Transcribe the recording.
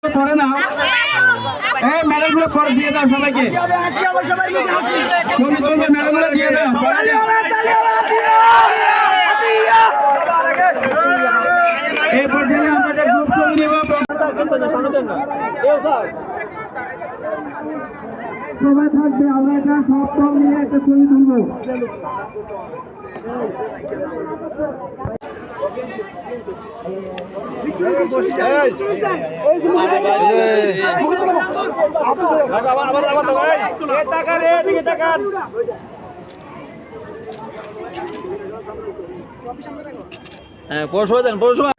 পড়ে না এই মেডেলগুলো পরে দিয়ে দাও সবাইকে মেডেলগুলো দিয়ে দাও এই পর্যায়ে আমাদের গ্রুপ ছবি নেব সবাই থাকবে আমরা একটা সব নিয়ে একটা ছবি তুলবো হ্যাঁ পৌরসভা দেন পৌরসভা